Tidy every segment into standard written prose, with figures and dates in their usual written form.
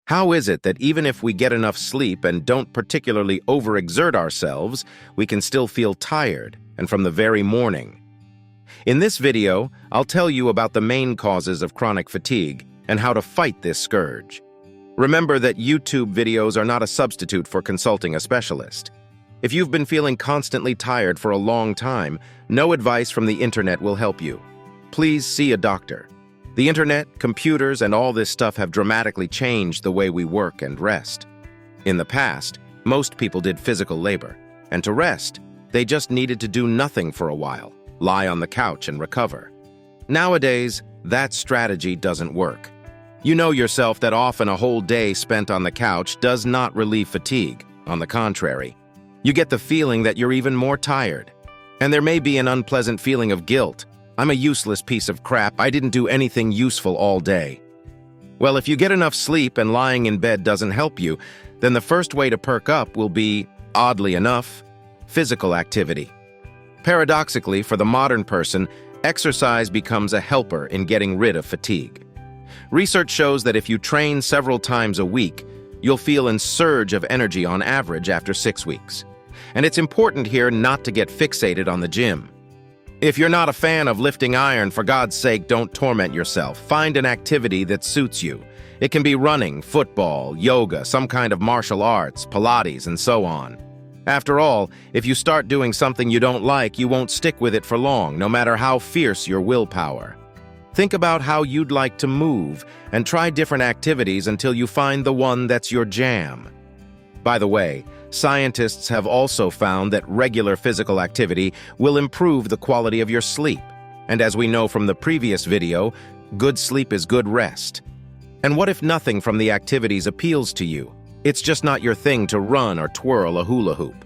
How is it that even if we get enough sleep and don't particularly overexert ourselves, we can still feel tired, and from the very morning? In this video, I'll tell you about the main causes of chronic fatigue and how to fight this scourge. Remember that YouTube videos are not a substitute for consulting a specialist. If you've been feeling constantly tired for a long time, no advice from the internet will help you. Please see a doctor. The internet, computers, and all this stuff have dramatically changed the way we work and rest. In the past, most people did physical labor, and to rest, they just needed to do nothing for a while, lie on the couch and recover. Nowadays, that strategy doesn't work. You know yourself that often a whole day spent on the couch does not relieve fatigue. On the contrary, you get the feeling that you're even more tired. And there may be an unpleasant feeling of guilt. I'm a useless piece of crap. I didn't do anything useful all day. Well, if you get enough sleep and lying in bed doesn't help you, then the first way to perk up will be, oddly enough, physical activity. Paradoxically, for the modern person, exercise becomes a helper in getting rid of fatigue. Research shows that if you train several times a week, you'll feel a surge of energy on average after 6 weeks. And it's important here not to get fixated on the gym. If you're not a fan of lifting iron, for God's sake, don't torment yourself. Find an activity that suits you. It can be running, football, yoga, some kind of martial arts, Pilates, and so on. After all, if you start doing something you don't like, you won't stick with it for long, no matter how fierce your willpower. Think about how you'd like to move and try different activities until you find the one that's your jam. By the way, scientists have also found that regular physical activity will improve the quality of your sleep. And as we know from the previous video, good sleep is good rest. And what if nothing from the activities appeals to you? It's just not your thing to run or twirl a hula hoop.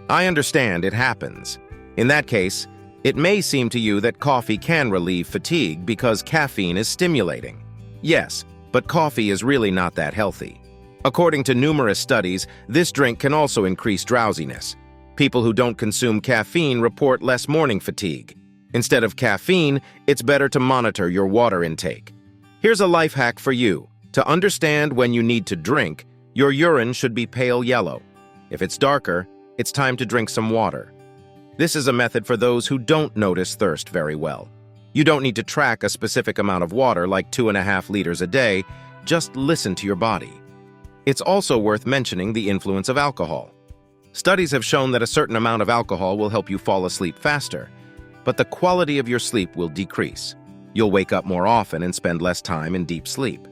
I understand it happens. In that case, it may seem to you that coffee can relieve fatigue because caffeine is stimulating. Yes, but coffee is really not that healthy. According to numerous studies, this drink can also increase drowsiness. People who don't consume caffeine report less morning fatigue. Instead of caffeine, it's better to monitor your water intake. Here's a life hack for you. To understand when you need to drink, your urine should be pale yellow. If it's darker, it's time to drink some water. This is a method for those who don't notice thirst very well. You don't need to track a specific amount of water, like 2.5 liters a day. Just listen to your body. It's also worth mentioning the influence of alcohol. Studies have shown that a certain amount of alcohol will help you fall asleep faster, but the quality of your sleep will decrease. You'll wake up more often and spend less time in deep sleep.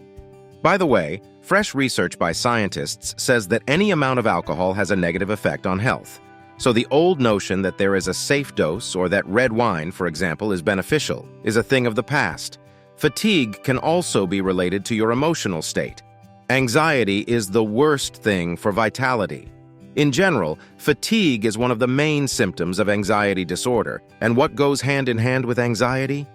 By the way, fresh research by scientists says that any amount of alcohol has a negative effect on health. So the old notion that there is a safe dose, or that red wine, for example, is beneficial, is a thing of the past. Fatigue can also be related to your emotional state. Anxiety is the worst thing for vitality. In general, fatigue is one of the main symptoms of anxiety disorder. And what goes hand in hand with anxiety?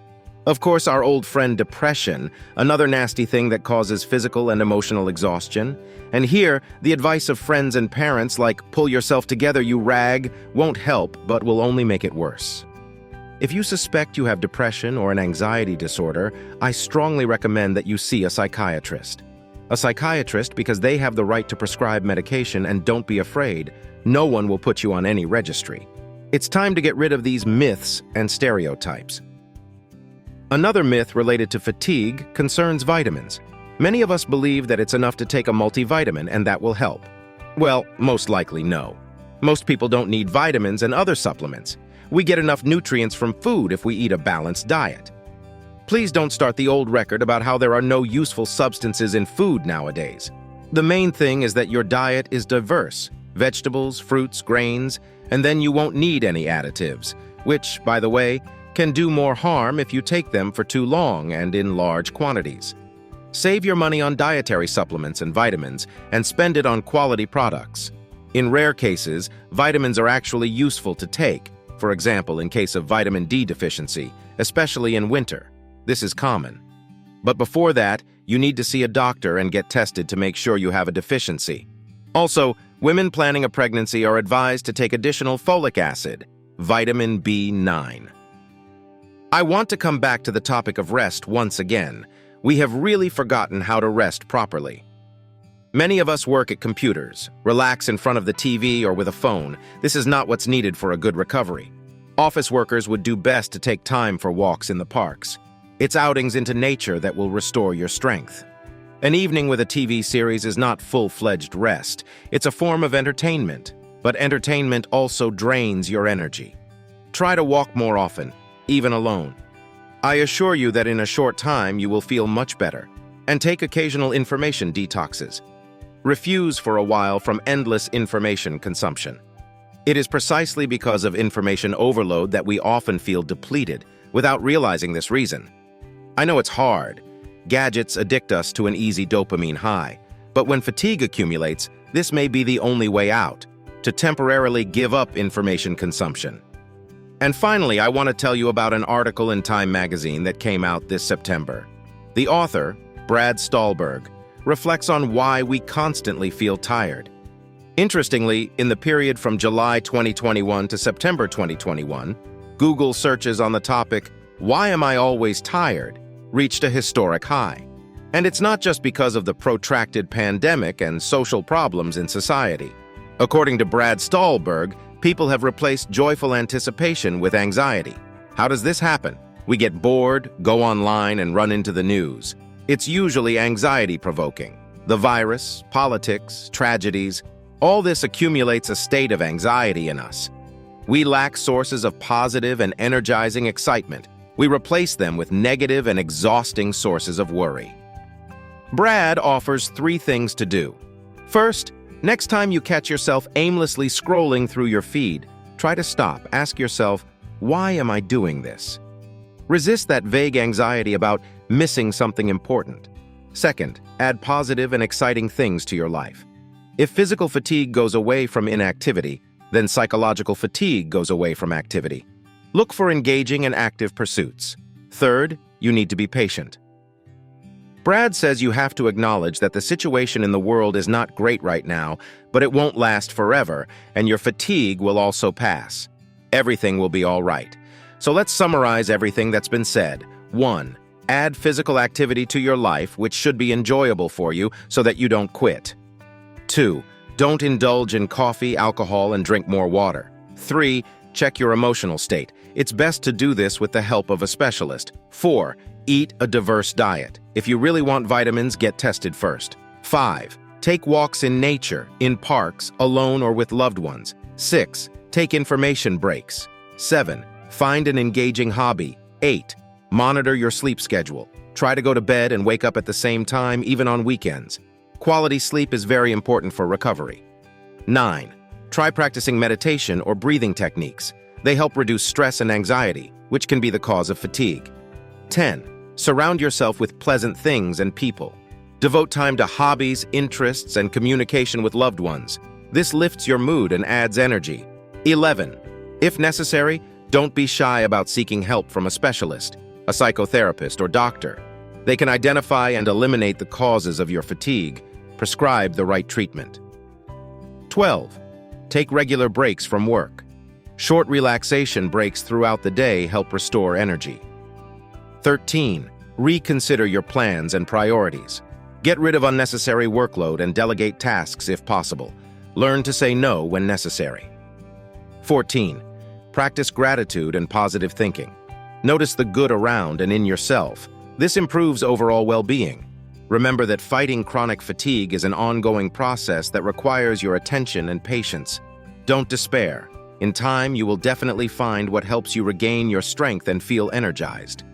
Of course, our old friend depression, another nasty thing that causes physical and emotional exhaustion. And here, the advice of friends and parents like "pull yourself together, you rag," won't help, but will only make it worse. If you suspect you have depression or an anxiety disorder, I strongly recommend that you see a psychiatrist. A psychiatrist, because they have the right to prescribe medication, and don't be afraid, no one will put you on any registry. It's time to get rid of these myths and stereotypes. Another myth related to fatigue concerns vitamins. Many of us believe that it's enough to take a multivitamin and that will help. Well, most likely no. Most people don't need vitamins and other supplements. We get enough nutrients from food if we eat a balanced diet. Please don't start the old record about how there are no useful substances in food nowadays. The main thing is that your diet is diverse: vegetables, fruits, grains, and then you won't need any additives, which, by the way, can do more harm if you take them for too long and in large quantities. Save your money on dietary supplements and vitamins and spend it on quality products. In rare cases, vitamins are actually useful to take, for example, in case of vitamin D deficiency, especially in winter. This is common. But before that, you need to see a doctor and get tested to make sure you have a deficiency. Also, women planning a pregnancy are advised to take additional folic acid, vitamin B9. I want to come back to the topic of rest once again. We have really forgotten how to rest properly. Many of us work at computers, relax in front of the TV or with a phone. This is not what's needed for a good recovery. Office workers would do best to take time for walks in the parks. It's outings into nature that will restore your strength. An evening with a TV series is not full-fledged rest. It's a form of entertainment, but entertainment also drains your energy. Try to walk more often, even alone. I assure you that in a short time you will feel much better. And take occasional information detoxes. Refuse for a while from endless information consumption. It is precisely because of information overload that we often feel depleted without realizing this reason. I know it's hard. Gadgets addict us to an easy dopamine high. But when fatigue accumulates, this may be the only way out, to temporarily give up information consumption. And finally, I want to tell you about an article in Time magazine that came out this September. The author, Brad Stulberg, reflects on why we constantly feel tired. Interestingly, in the period from July 2021 to September 2021, Google searches on the topic, "Why am I always tired?" reached a historic high. And it's not just because of the protracted pandemic and social problems in society. According to Brad Stulberg, people have replaced joyful anticipation with anxiety. How does this happen? We get bored, go online, and run into the news. It's usually anxiety-provoking. The virus, politics, tragedies, all this accumulates a state of anxiety in us. We lack sources of positive and energizing excitement. We replace them with negative and exhausting sources of worry. Brad offers 3 things to do. First, next time you catch yourself aimlessly scrolling through your feed, try to stop. Ask yourself, why am I doing this? Resist that vague anxiety about missing something important. Second, add positive and exciting things to your life. If physical fatigue goes away from inactivity, then psychological fatigue goes away from activity. Look for engaging and active pursuits. Third, you need to be patient. Brad says you have to acknowledge that the situation in the world is not great right now, but it won't last forever, and your fatigue will also pass. Everything will be all right. So let's summarize everything that's been said. 1. Add physical activity to your life, which should be enjoyable for you so that you don't quit. 2. Don't indulge in coffee, alcohol, and drink more water. 3. Check your emotional state. It's best to do this with the help of a specialist. 4. Eat a diverse diet. If you really want vitamins, get tested first. 5. Take walks in nature, in parks, alone or with loved ones. 6. Take information breaks. 7. Find an engaging hobby. 8. Monitor your sleep schedule. Try to go to bed and wake up at the same time, even on weekends. Quality sleep is very important for recovery. 9. Try practicing meditation or breathing techniques. They help reduce stress and anxiety, which can be the cause of fatigue. 10. Surround yourself with pleasant things and people. Devote time to hobbies, interests, and communication with loved ones. This lifts your mood and adds energy. 11. If necessary, don't be shy about seeking help from a specialist, a psychotherapist, or doctor. They can identify and eliminate the causes of your fatigue, prescribe the right treatment. 12. Take regular breaks from work. Short relaxation breaks throughout the day help restore energy. 13. Reconsider your plans and priorities. Get rid of unnecessary workload and delegate tasks if possible. Learn to say no when necessary. 14. Practice gratitude and positive thinking. Notice the good around and in yourself. This improves overall well-being. Remember that fighting chronic fatigue is an ongoing process that requires your attention and patience. Don't despair. In time, you will definitely find what helps you regain your strength and feel energized.